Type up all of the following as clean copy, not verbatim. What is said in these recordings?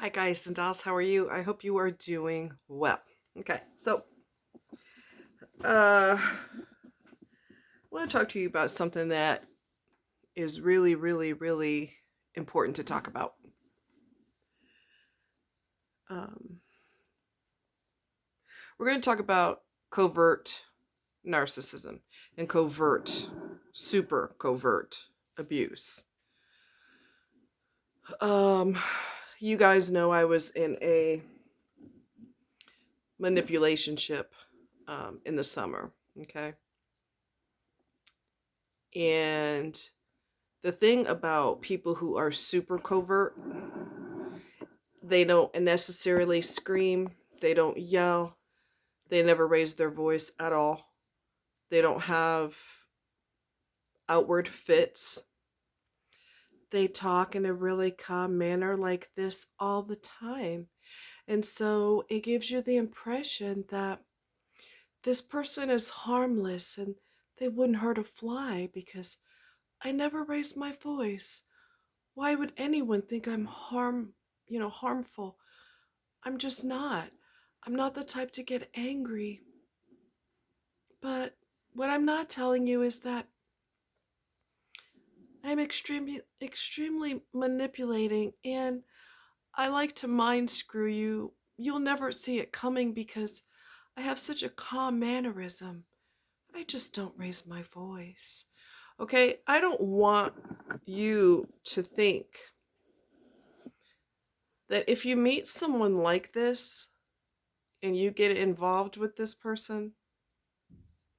Hi guys and dolls, how are you? I hope you are doing well. Okay, so I want to talk to you about something that is really, really, really important to talk about. Um, we're going to talk about covert narcissism and covert, super covert abuse. Um, you guys know I was in a manipulationship in the summer, okay? And the thing about people who are super covert, they don't necessarily scream, they don't yell, they never raise their voice at all. They don't have outward fits. They talk in a really calm manner like this all the time. And so it gives you the impression that this person is harmless and they wouldn't hurt a fly because I never raised my voice. Why would anyone think I'm harmful? I'm just not. I'm not the type to get angry. But what I'm not telling you is that I'm extremely manipulating and I like to mind screw you. You'll never see it coming because I have such a calm mannerism. I just don't raise my voice. Okay, I don't want you to think that if you meet someone like this and you get involved with this person,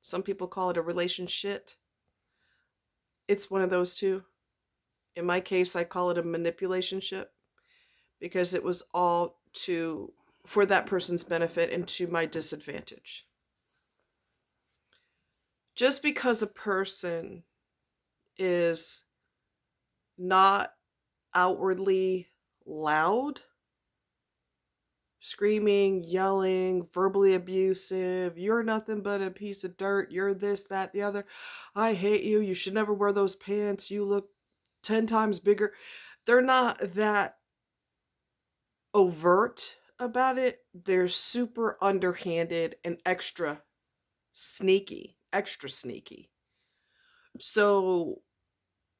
some people call it a relationship. It's one of those two. In my case, I call it a manipulationship because it was all for that person's benefit and to my disadvantage. Just because a person is not outwardly loud, screaming, yelling, verbally abusive, you're nothing but a piece of dirt, you're this, that, the other, I hate you, you should never wear those pants, you look 10 times bigger. They're not that overt about it. They're super underhanded and extra sneaky. So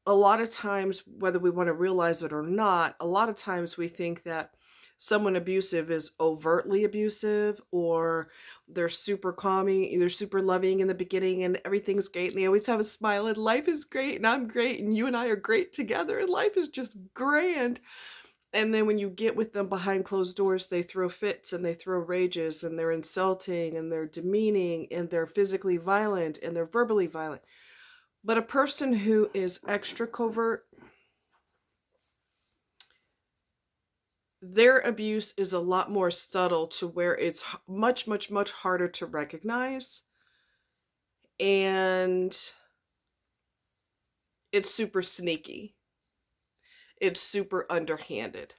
a lot of times, whether we want to realize it or not, a lot of times we think that someone abusive is overtly abusive, or they're super calming, they're super loving in the beginning and everything's great and they always have a smile and life is great and I'm great and you and I are great together and life is just grand. And then when you get with them behind closed doors, they throw fits and they throw rages and they're insulting and they're demeaning and they're physically violent and they're verbally violent. But a person who is extra covert, their abuse is a lot more subtle to where it's much, much, much harder to recognize. And it's super sneaky. It's super underhanded.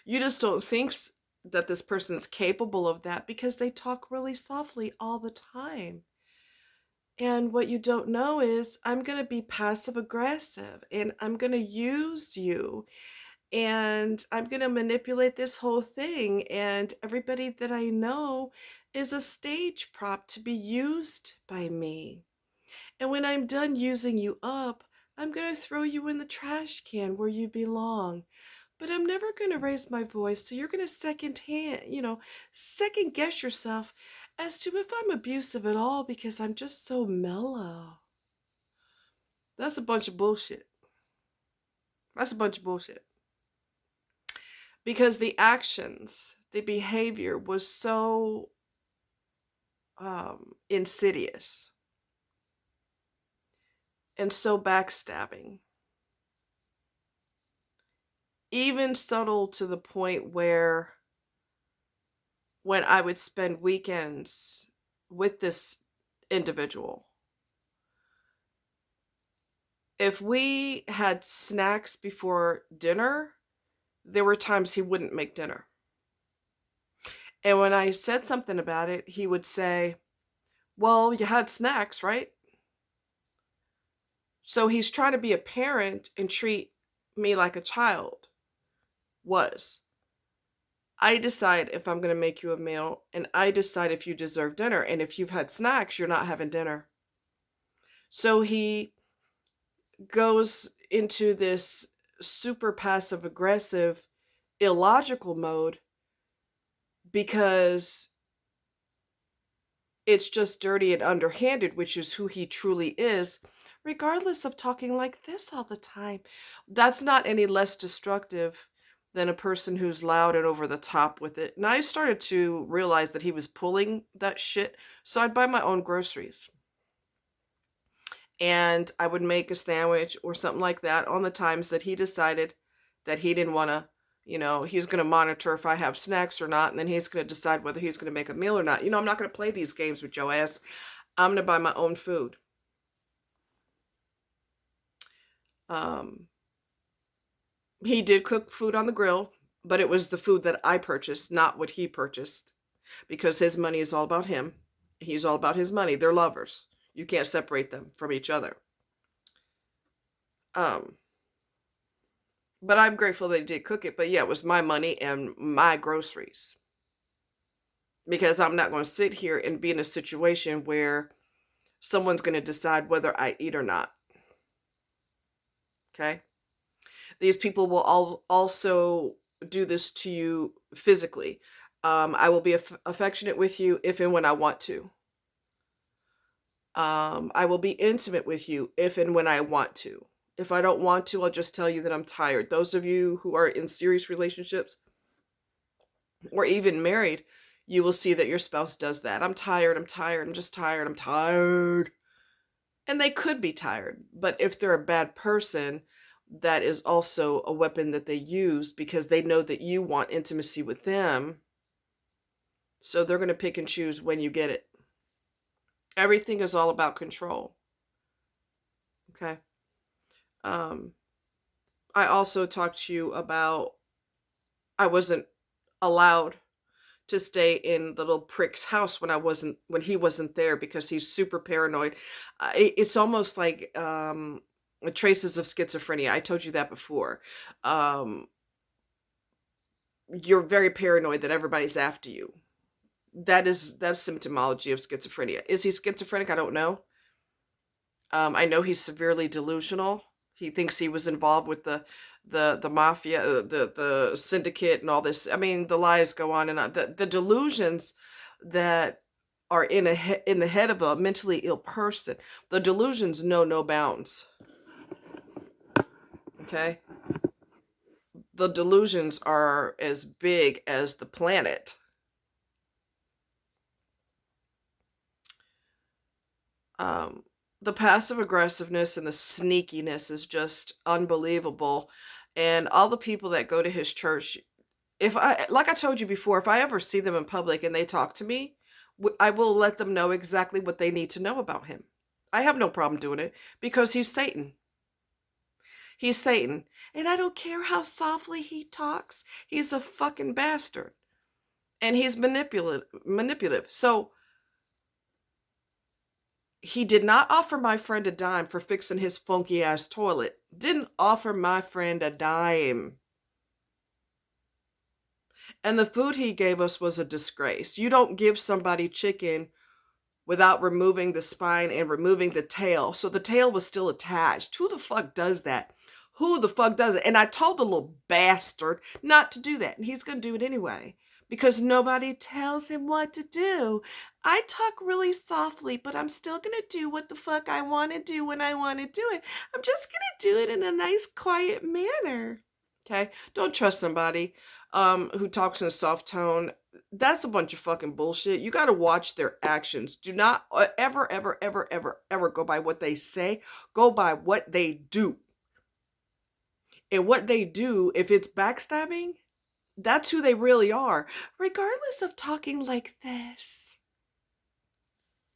You just don't think that this person's capable of that because they talk really softly all the time. And what you don't know is I'm going to be passive aggressive and I'm going to use you and I'm going to manipulate this whole thing. And everybody that I know is a stage prop to be used by me. And when I'm done using you up, I'm going to throw you in the trash can where you belong. But I'm never going to raise my voice. So you're going to second guess yourself as to if I'm abusive at all because I'm just so mellow. That's a bunch of bullshit. That's a bunch of bullshit. Because the actions, the behavior was so insidious and so backstabbing. Even subtle to the point where when I would spend weekends with this individual, if we had snacks before dinner, there were times he wouldn't make dinner. And when I said something about it, he would say, well, you had snacks, right? So he's trying to be a parent and treat me like a child was. I decide if I'm going to make you a meal, and I decide if you deserve dinner. And if you've had snacks, you're not having dinner. So he goes into this super passive aggressive, illogical mode because it's just dirty and underhanded, which is who he truly is, regardless of talking like this all the time. That's not any less destructive than a person who's loud and over the top with it. And I started to realize that he was pulling that shit, so I'd buy my own groceries. And I would make a sandwich or something like that on the times that he decided that he didn't want to, he's going to monitor if I have snacks or not, and then he's going to decide whether he's going to make a meal or not. I'm not going to play these games with your ass. I'm going to buy my own food. He did cook food on the grill, but it was the food that I purchased, not what he purchased, because his money is all about him. He's all about his money. They're lovers. You can't separate them from each other. But I'm grateful that he did cook it. But yeah, it was my money and my groceries. Because I'm not going to sit here and be in a situation where someone's going to decide whether I eat or not. Okay? These people will also do this to you physically. I will be affectionate with you if and when I want to. I will be intimate with you if and when I want to. If I don't want to, I'll just tell you that I'm tired. Those of you who are in serious relationships or even married, you will see that your spouse does that. I'm tired, I'm just tired, I'm tired. And they could be tired, but if they're a bad person, that is also a weapon that they use because they know that you want intimacy with them. So they're going to pick and choose when you get it. Everything is all about control. Okay. I also talked to you about I wasn't allowed to stay in the little prick's house when he wasn't there because he's super paranoid. It's almost like traces of schizophrenia. I told you that before. You're very paranoid that everybody's after you. That's symptomology of schizophrenia. Is he schizophrenic? I don't know. I know he's severely delusional. He thinks he was involved with the mafia, the syndicate and all this. I mean, the lies go on and on. The delusions that are in the head of a mentally ill person, the delusions know no bounds. Okay? The delusions are as big as the planet. The passive aggressiveness and the sneakiness is just unbelievable. And all the people that go to his church, like I told you before, if I ever see them in public and they talk to me, I will let them know exactly what they need to know about him. I have no problem doing it because he's Satan. He's Satan. And I don't care how softly he talks. He's a fucking bastard. And he's manipulative. So he did not offer my friend a dime for fixing his funky ass toilet. Didn't offer my friend a dime. And the food he gave us was a disgrace. You don't give somebody chicken without removing the spine and removing the tail. So the tail was still attached. Who the fuck does that? Who the fuck does it? And I told the little bastard not to do that. And he's going to do it anyway. Because nobody tells him what to do. I talk really softly, but I'm still going to do what the fuck I want to do when I want to do it. I'm just going to do it in a nice, quiet manner. Okay? Don't trust somebody who talks in a soft tone. That's a bunch of fucking bullshit. You got to watch their actions. Do not ever, ever, ever, ever, ever go by what they say. Go by what they do. And what they do, if it's backstabbing, that's who they really are, regardless of talking like this.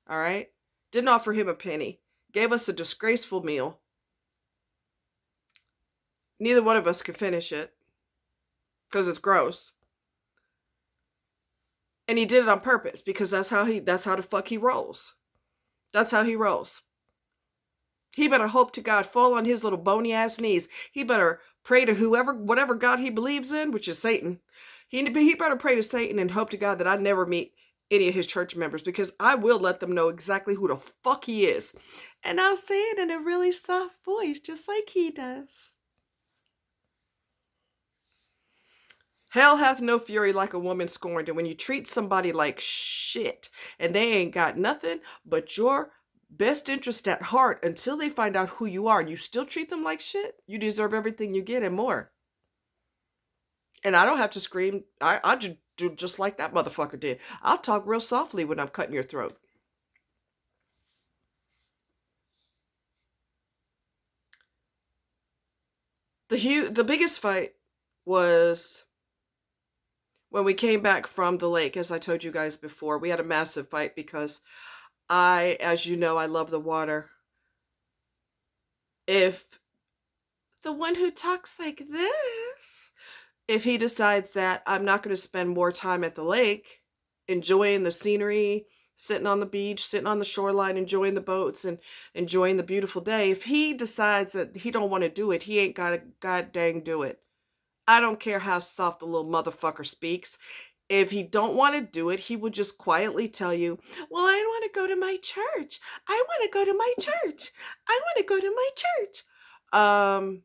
All right? Didn't offer him a penny. Gave us a disgraceful meal. Neither one of us could finish it because it's gross. And he did it on purpose because that's how the fuck he rolls. That's how he rolls. He better hope to God, fall on his little bony ass knees. He better pray to whatever God he believes in, which is Satan. He better pray to Satan and hope to God that I never meet any of his church members, because I will let them know exactly who the fuck he is. And I'll say it in a really soft voice, just like he does. Hell hath no fury like a woman scorned. And when you treat somebody like shit and they ain't got nothing but your best interest at heart until they find out who you are, and you still treat them like shit, you deserve everything you get and more. And I don't have to scream. I just do just like that motherfucker did. I'll talk real softly when I'm cutting your throat. The biggest fight was when we came back from the lake. As I told you guys before, we had a massive fight because as you know, I love the water. If the one who talks like this, if he decides that I'm not going to spend more time at the lake, enjoying the scenery, sitting on the beach, sitting on the shoreline, enjoying the boats and enjoying the beautiful day, if he decides that he don't want to do it, he ain't got to god dang do it. I don't care how soft the little motherfucker speaks. If he don't want to do it, he will just quietly tell you, well, I want to go to my church. I want to go to my church. I want to go to my church.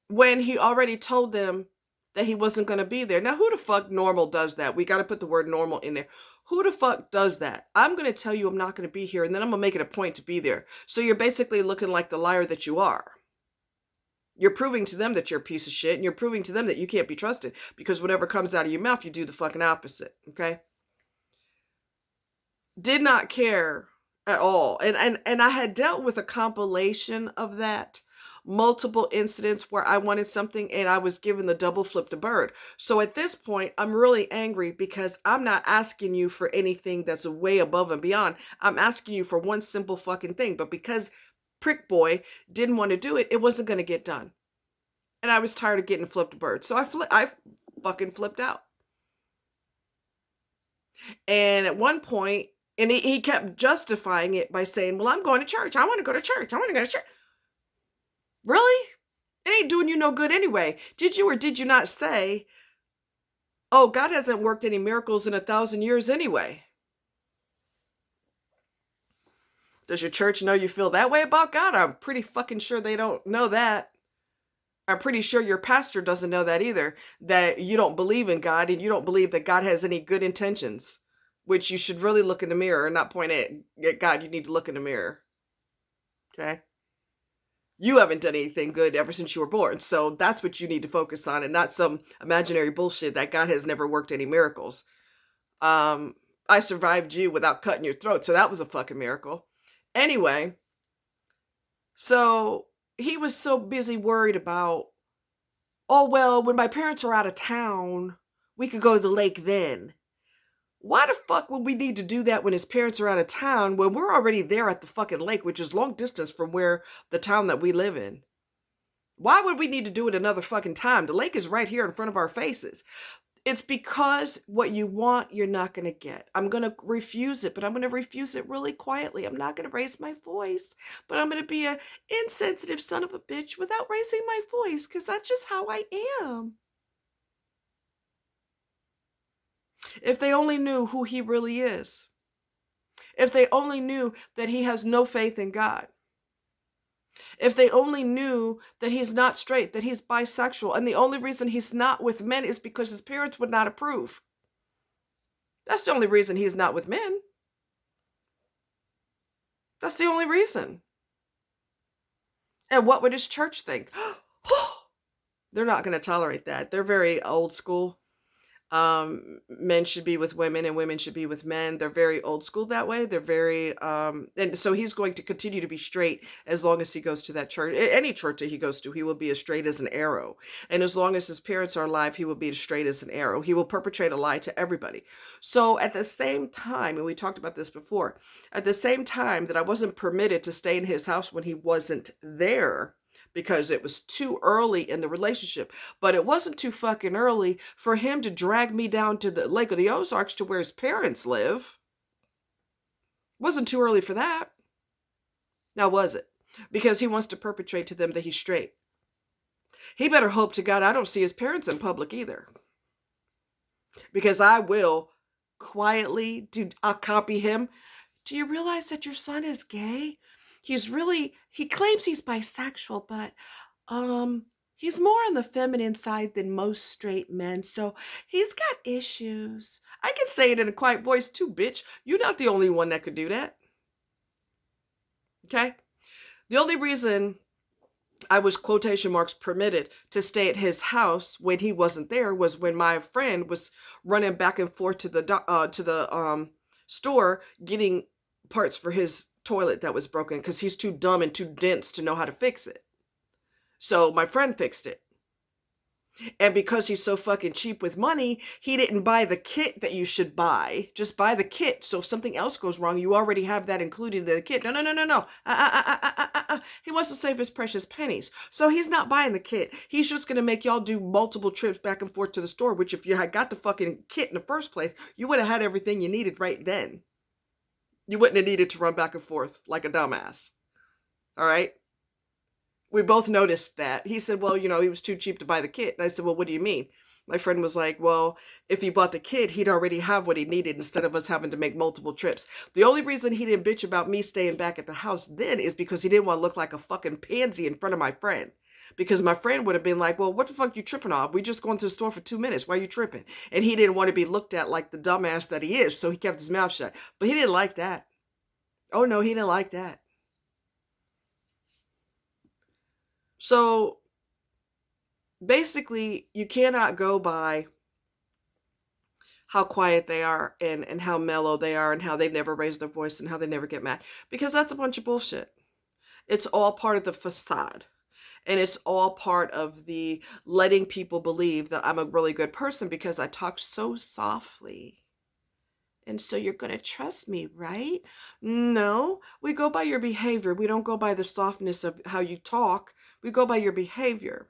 When he already told them that he wasn't going to be there. Now, who the fuck normal does that? We got to put the word normal in there. Who the fuck does that? I'm going to tell you I'm not going to be here, and then I'm going to make it a point to be there. So you're basically looking like the liar that you are. You're proving to them that you're a piece of shit, and you're proving to them that you can't be trusted, because whatever comes out of your mouth, you do the fucking opposite, okay? Did not care at all. And I had dealt with a compilation of that. Multiple incidents where I wanted something and I was given the double flip the bird. So at this point, I'm really angry because I'm not asking you for anything that's way above and beyond. I'm asking you for one simple fucking thing. But because Prick Boy didn't want to do it, it wasn't going to get done. And I was tired of getting flipped bird. So I fucking flipped out. And at one point, and he kept justifying it by saying, well, I'm going to church. I want to go to church. I want to go to church. Really? It ain't doing you no good anyway. Did you or did you not say, oh, God hasn't worked any miracles in 1,000 years anyway? Does your church know you feel that way about God? I'm pretty fucking sure they don't know that. I'm pretty sure your pastor doesn't know that either, that you don't believe in God and you don't believe that God has any good intentions, which you should really look in the mirror and not point at God. You need to look in the mirror. Okay? You haven't done anything good ever since you were born. So that's what you need to focus on, and not some imaginary bullshit that God has never worked any miracles. I survived you without cutting your throat. So that was a fucking miracle. Anyway, so he was so busy worried about, oh, well, when my parents are out of town, we could go to the lake then. Why the fuck would we need to do that when his parents are out of town when we're already there at the fucking lake, which is long distance from where the town that we live in? Why would we need to do it another fucking time? The lake is right here in front of our faces. It's because what you want, you're not going to get. I'm going to refuse it, but I'm going to refuse it really quietly. I'm not going to raise my voice, but I'm going to be an insensitive son of a bitch without raising my voice, because that's just how I am. If they only knew who he really is. If they only knew that he has no faith in God. If they only knew that he's not straight, that he's bisexual, and the only reason he's not with men is because his parents would not approve. That's the only reason he's not with men. That's the only reason. And what would his church think? They're not going to tolerate that. They're very old school. Men should be with women and women should be with men. They're very old school that way. They're very, and so he's going to continue to be straight as long as he goes to that church. Any church that he goes to, he will be as straight as an arrow. And as long as his parents are alive, he will be as straight as an arrow. He will perpetrate a lie to everybody. So at the same time, and we talked about this before, at the same time that I wasn't permitted to stay in his house when he wasn't there, because it was too early in the relationship. But it wasn't too fucking early for him to drag me down to the Lake of the Ozarks to where his parents live. Wasn't too early for that. Now, was it? Because he wants to perpetrate to them that he's straight. He better hope to God I don't see his parents in public either. Because I will quietly I'll copy him. Do you realize that your son is gay? He claims he's bisexual, but he's more on the feminine side than most straight men, so he's got issues. I can say it in a quiet voice too, bitch. You're not the only one that could do that. Okay? The only reason I was, quotation marks, permitted to stay at his house when he wasn't there was when my friend was running back and forth to the store getting parts for his toilet that was broken because he's too dumb and too dense to know how to fix it. So my friend fixed it. And because he's so fucking cheap with money, he didn't buy the kit that you should buy. Just buy the kit. So if something else goes wrong, you already have that included in the kit. No. He wants to save his precious pennies. So he's not buying the kit. He's just going to make y'all do multiple trips back and forth to the store, which if you had got the fucking kit in the first place, you would have had everything you needed right then. You wouldn't have needed to run back and forth like a dumbass. All right? We both noticed that. He said, well, he was too cheap to buy the kit. And I said, well, what do you mean? My friend was like, well, if he bought the kit, he'd already have what he needed instead of us having to make multiple trips. The only reason he didn't bitch about me staying back at the house then is because he didn't want to look like a fucking pansy in front of my friend. Because my friend would have been like, well, what the fuck you tripping off? We just going to the store for 2 minutes. Why are you tripping? And he didn't want to be looked at like the dumbass that he is. So he kept his mouth shut. But he didn't like that. Oh, no, he didn't like that. So basically, you cannot go by how quiet they are and how mellow they are and how they never raise their voice and how they never get mad, because that's a bunch of bullshit. It's all part of the facade. And it's all part of the letting people believe that I'm a really good person because I talk so softly. And so you're going to trust me, right? No, we go by your behavior. We don't go by the softness of how you talk. We go by your behavior.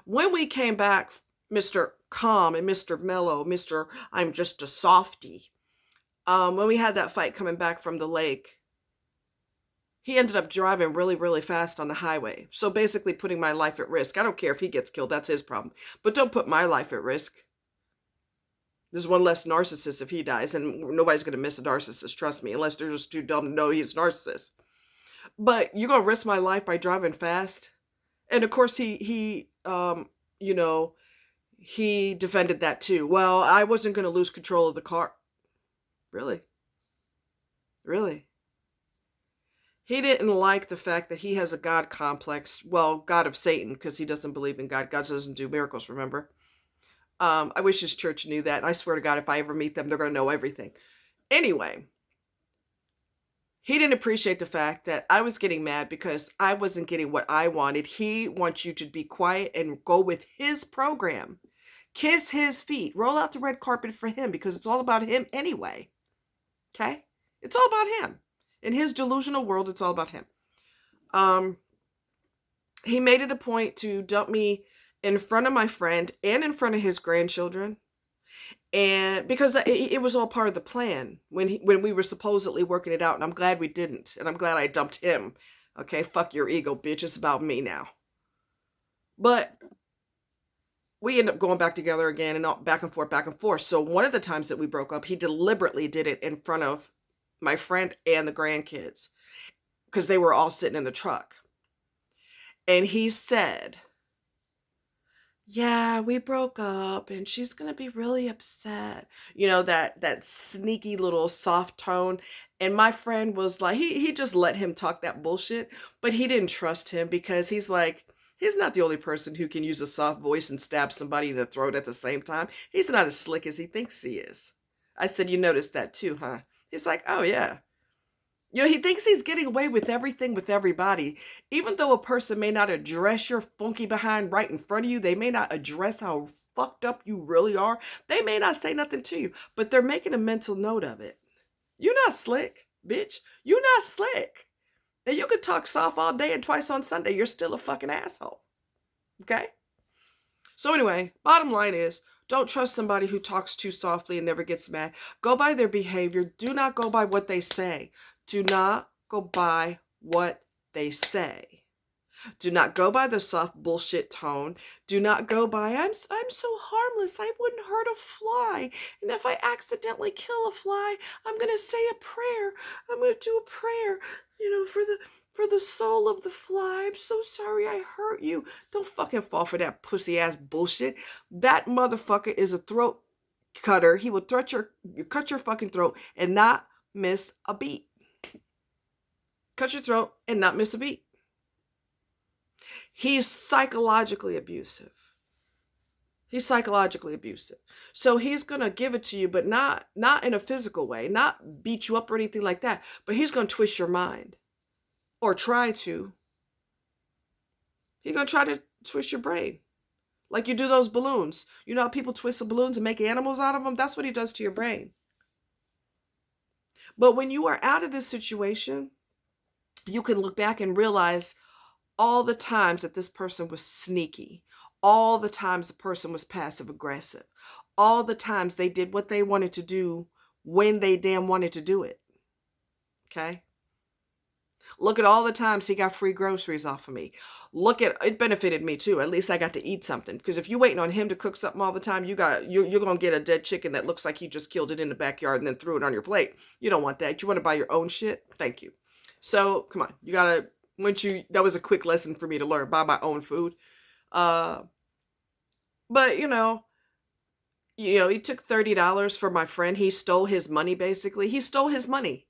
When we came back, Mr. Calm and Mr. Mellow, Mr. I'm just a softie, when we had that fight coming back from the lake, he ended up driving really, really fast on the highway. So basically putting my life at risk. I don't care if he gets killed. That's his problem. But don't put my life at risk. There's one less narcissist if he dies, and nobody's going to miss a narcissist, trust me, unless they're just too dumb to know he's a narcissist. But you're going to risk my life by driving fast? And of course, he defended that too. Well, I wasn't going to lose control of the car. Really? Really? He didn't like the fact that he has a God complex. Well, God of Satan, because he doesn't believe in God. God doesn't do miracles, remember? I wish his church knew that. And I swear to God, if I ever meet them, they're going to know everything. Anyway, he didn't appreciate the fact that I was getting mad because I wasn't getting what I wanted. He wants you to be quiet and go with his program. Kiss his feet. Roll out the red carpet for him because it's all about him anyway. Okay? It's all about him. In his delusional world, it's all about him. He made it a point to dump me in front of my friend and in front of his grandchildren. And because it was all part of the plan when we were supposedly working it out. And I'm glad we didn't. And I'm glad I dumped him. Okay, fuck your ego, bitch. It's about me now. But we ended up going back together again and back and forth. So one of the times that we broke up, he deliberately did it in front of my friend and the grandkids because they were all sitting in the truck. And he said, yeah, we broke up and she's going to be really upset. That sneaky little soft tone. And my friend was like, he just let him talk that bullshit, but he didn't trust him because he's like, he's not the only person who can use a soft voice and stab somebody in the throat at the same time. He's not as slick as he thinks he is. I said, you noticed that too, huh? He's like, oh yeah. He thinks he's getting away with everything with everybody. Even though a person may not address your funky behind right in front of you, they may not address how fucked up you really are. They may not say nothing to you, but they're making a mental note of it. You're not slick, bitch. You're not slick. And you can talk soft all day and twice on Sunday. You're still a fucking asshole. Okay? So anyway, bottom line is, don't trust somebody who talks too softly and never gets mad. Go by their behavior. Do not go by what they say. Do not go by what they say. Do not go by the soft bullshit tone. Do not go by, I'm so harmless, I wouldn't hurt a fly. And if I accidentally kill a fly, I'm going to say a prayer. I'm going to do a prayer, for the soul of the fly. I'm so sorry I hurt you. Don't fucking fall for that pussy ass bullshit. That motherfucker is a throat cutter. He will cut your fucking throat and not miss a beat. Cut your throat and not miss a beat. He's psychologically abusive. He's psychologically abusive. So he's going to give it to you, but not in a physical way, not beat you up or anything like that, but he's going to twist your mind or try to. He's going to try to twist your brain. Like you do those balloons. You know how people twist the balloons and make animals out of them? That's what he does to your brain. But when you are out of this situation, you can look back and realize all the times that this person was sneaky, all the times the person was passive aggressive, all the times they did what they wanted to do when they damn wanted to do it. Okay? Look at all the times he got free groceries off of me. Look at, it benefited me too. At least I got to eat something. Because if you're waiting on him to cook something all the time, you're going to get a dead chicken that looks like he just killed it in the backyard and then threw it on your plate. You don't want that. You want to buy your own shit? Thank you. So, come on. You got to, that was a quick lesson for me to learn, buy my own food. But, he took $30 from my friend. He stole his money, basically. He stole his money.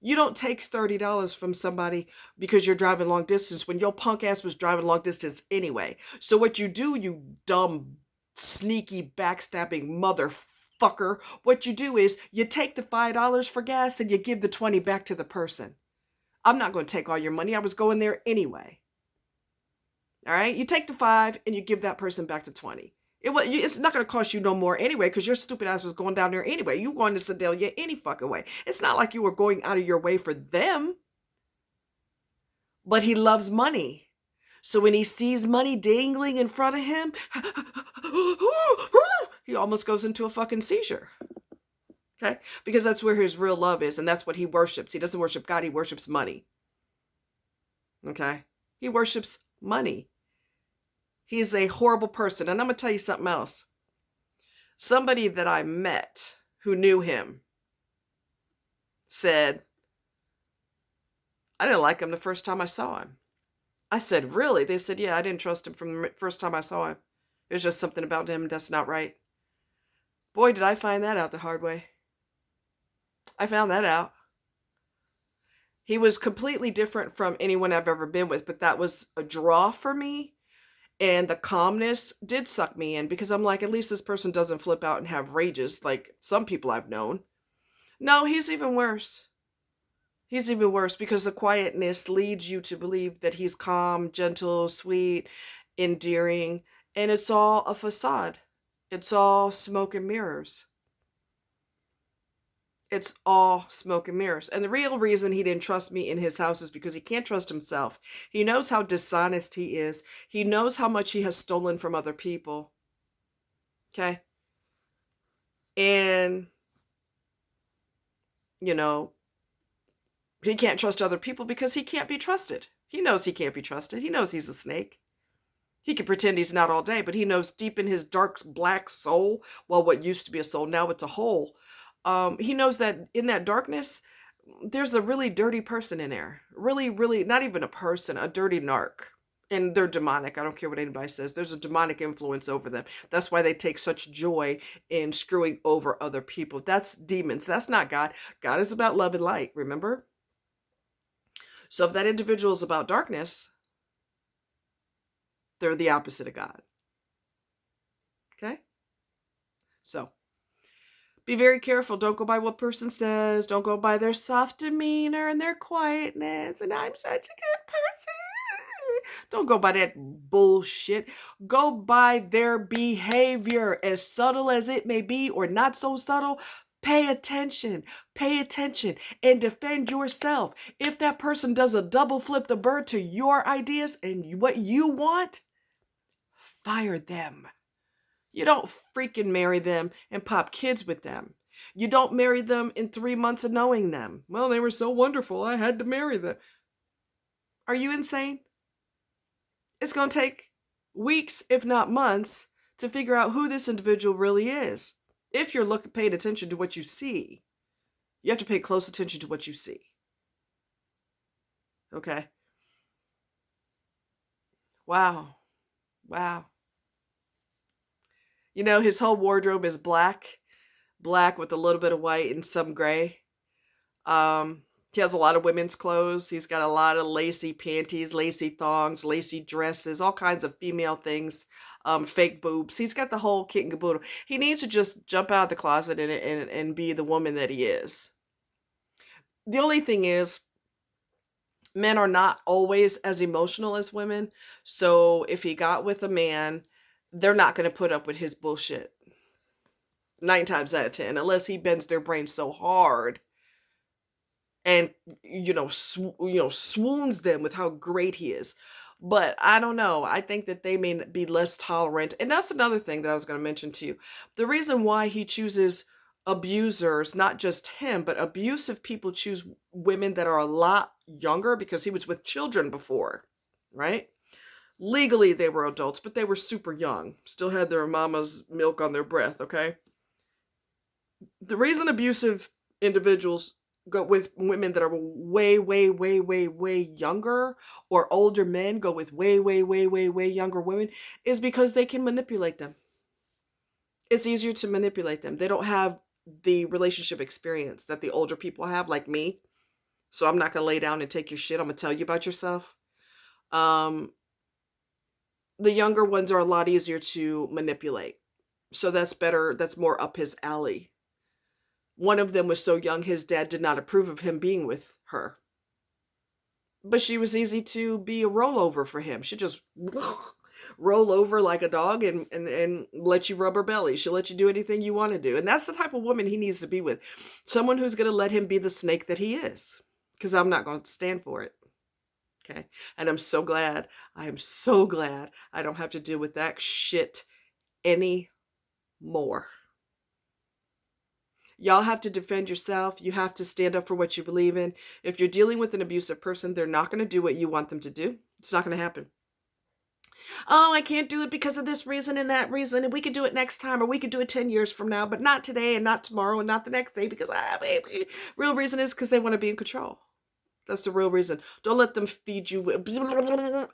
You don't take $30 from somebody because you're driving long distance when your punk ass was driving long distance anyway. So what you do, you dumb, sneaky, backstabbing motherfucker, what you do is you take the $5 for gas and you give the 20 back to the person. I'm not going to take all your money. I was going there anyway. All right? You take the 5 and you give that person back the 20. It's not going to cost you no more anyway because your stupid ass was going down there anyway. You going to Sedalia any fucking way. It's not like you were going out of your way for them. But he loves money. So when he sees money dangling in front of him, he almost goes into a fucking seizure. Okay? Because that's where his real love is, and that's what he worships. He doesn't worship God, he worships money. Okay? He worships money. He's a horrible person. And I'm going to tell you something else. Somebody that I met who knew him said, I didn't like him the first time I saw him. I said, really? They said, yeah, I didn't trust him from the first time I saw him. There's just something about him that's not right. Boy, did I find that out the hard way. I found that out. He was completely different from anyone I've ever been with, but that was a draw for me. And the calmness did suck me in because I'm like, at least this person doesn't flip out and have rages like some people I've known. No, he's even worse. He's even worse because the quietness leads you to believe that he's calm, gentle, sweet, endearing, and it's all a facade. It's all smoke and mirrors. It's all smoke and mirrors. And the real reason he didn't trust me in his house is because he can't trust himself. He knows how dishonest he is. He knows how much he has stolen from other people. Okay? And, he can't trust other people because he can't be trusted. He knows he can't be trusted. He knows he's a snake. He can pretend he's not all day, but he knows deep in his dark black soul, well, what used to be a soul, now it's a hole. He knows that in that darkness, there's a really dirty person in there. Really, really, not even a person, a dirty narc. And they're demonic. I don't care what anybody says. There's a demonic influence over them. That's why they take such joy in screwing over other people. That's demons. That's not God. God is about love and light, remember? So if that individual is about darkness, they're the opposite of God. Okay? So, be very careful. Don't go by what person says. Don't go by their soft demeanor and their quietness. And I'm such a good person. Don't go by that bullshit. Go by their behavior, as subtle as it may be or not so subtle. Pay attention. Pay attention and defend yourself. If that person does a double flip the bird to your ideas and what you want, fire them. You don't freaking marry them and pop kids with them. You don't marry them in 3 months of knowing them. Well, they were so wonderful, I had to marry them. Are you insane? It's going to take weeks, if not months, to figure out who this individual really is. If you're paying attention to what you see, you have to pay close attention to what you see. Okay? Wow. Wow. You know, his whole wardrobe is black with a little bit of white and some gray. He has a lot of women's clothes. He's got a lot of lacy panties, lacy thongs, lacy dresses, all kinds of female things, fake boobs. He's got the whole kit and caboodle. He needs to just jump out of the closet and be the woman that he is. The only thing is, men are not always as emotional as women. So if he got with a man, they're not going to put up with his bullshit. 9 times out of 10, unless he bends their brain so hard and, swoons them with how great he is. But I don't know. I think that they may be less tolerant. And that's another thing that I was going to mention to you. The reason why he chooses abusers, not just him, but abusive people choose women that are a lot younger, because he was with children before, right? Legally, they were adults, but they were super young. Still had their mama's milk on their breath, okay? The reason abusive individuals go with women that are way, way, way, way, way younger, or older men go with way, way, way, way, way younger women, is because they can manipulate them. It's easier to manipulate them. They don't have the relationship experience that the older people have, like me. So I'm not going to lay down and take your shit. I'm going to tell you about yourself. The younger ones are a lot easier to manipulate. So that's better. That's more up his alley. One of them was so young, his dad did not approve of him being with her. But she was easy to be a rollover for him. She just roll over like a dog and let you rub her belly. She'll let you do anything you want to do. And that's the type of woman he needs to be with. Someone who's going to let him be the snake that he is. Because I'm not going to stand for it. Okay? And I'm so glad. I am so glad I don't have to deal with that shit anymore. Y'all have to defend yourself. You have to stand up for what you believe in. If you're dealing with an abusive person, they're not going to do what you want them to do. It's not going to happen. Oh, I can't do it because of this reason and that reason, and we could do it next time, or we could do it 10 years from now, but not today and not tomorrow and not the next day, because real reason is because they want to be in control. That's the real reason. Don't let them feed you. The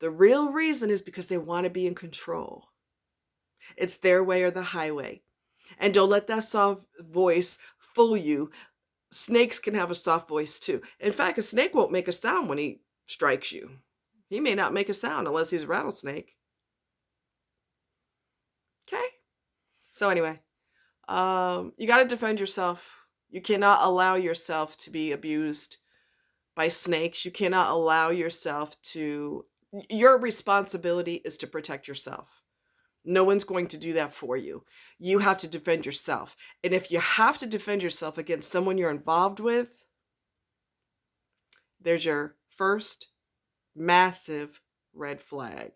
real reason is because they want to be in control. It's their way or the highway. And don't let that soft voice fool you. Snakes can have a soft voice too. In fact, a snake won't make a sound when he strikes you. He may not make a sound unless he's a rattlesnake. Okay? So anyway, you got to defend yourself. You cannot allow yourself to be abused by snakes. You cannot allow yourself to... Your responsibility is to protect yourself. No one's going to do that for you. You have to defend yourself. And if you have to defend yourself against someone you're involved with, there's your first massive red flag.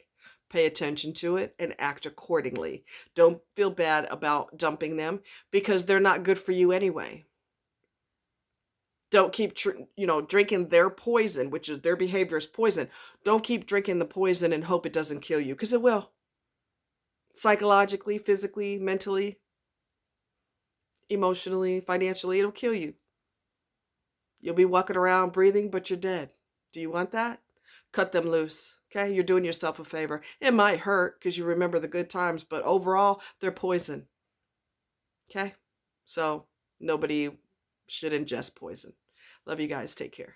Pay attention to it and act accordingly. Don't feel bad about dumping them because they're not good for you anyway. Don't keep, drinking their poison, which is their behavior is poison. Don't keep drinking the poison and hope it doesn't kill you, because it will. Psychologically, physically, mentally, emotionally, financially, it'll kill you. You'll be walking around breathing, but you're dead. Do you want that? Cut them loose. Okay? You're doing yourself a favor. It might hurt because you remember the good times, but overall, they're poison. Okay? So nobody should ingest poison. Love you guys. Take care.